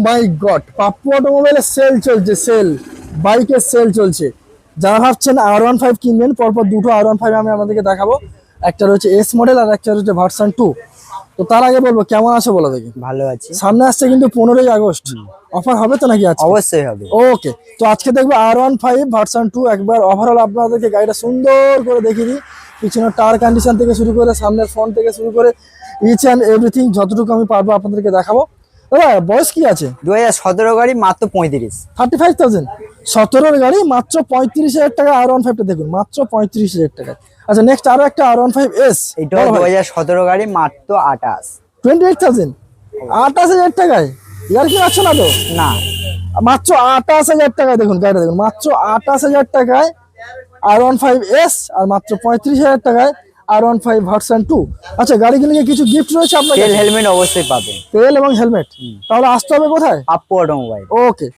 মাই god, Pappu অটোমোবাইলের sell চলছে, sell বাইকের sell চলছে। যারা ভাবছেন R15 কিনবেন, পরপর দুটো R15 আমি আপনাদেরকে দেখাবো। একটা রয়েছে এস মডেল আর একটা রয়েছে ভার্সন 2। তো তার আগে বলবো কেমন আছো বলো দেখি। ভালো আছি। সামনে আসছে কিন্তু 15ই আগস্ট, অফার হবে তো নাকি আজকে? অবশ্যই হবে। ওকে, তো আজকে দেখবো R15 ভার্সন 2। একবার ওভারঅল আপনাদেরকে গাড়িটা সুন্দর করে দেখিয়ে দিই। পিছনের টায়ার কন্ডিশন থেকে শুরু করে সামনের ফ্রন্ট থেকে শুরু করে ইচ অ্যান্ড এভরিথিং যতটুকু আমি পারবো আপনাদেরকে দেখাবো। দাদা বয়স কি আছে? 2017 গাড়ি, মাত্র 35। 35,000, 17-র গাড়ি মাত্র 35,000 টাকা। R15টা দেখুন মাত্র 35,000 টাকা। আচ্ছা, নেক্সট আরো একটা R15S, এটাও 2017 গাড়ি, মাত্র 28। 28,000, 28,000 টাকায়। ইয়ার কি পাচ্ছ না তো? না, মাত্র 28,000 টাকায় দেখুন গাড়িটা, দেখুন মাত্র 28,000 টাকায় R15S, আর মাত্র 35,000 টাকায় R15 ভার্সন 2। আচ্ছা, গাড়ি কিনলে কিছু গিফট রয়েছে আপনার তেল কাছে? হেলমেট অবশ্যই পাবে। তেল এবং হেলমেট। তাহলে আসতে হবে কোথায়? পাপ্পু অটোমোবাইল। ওকে।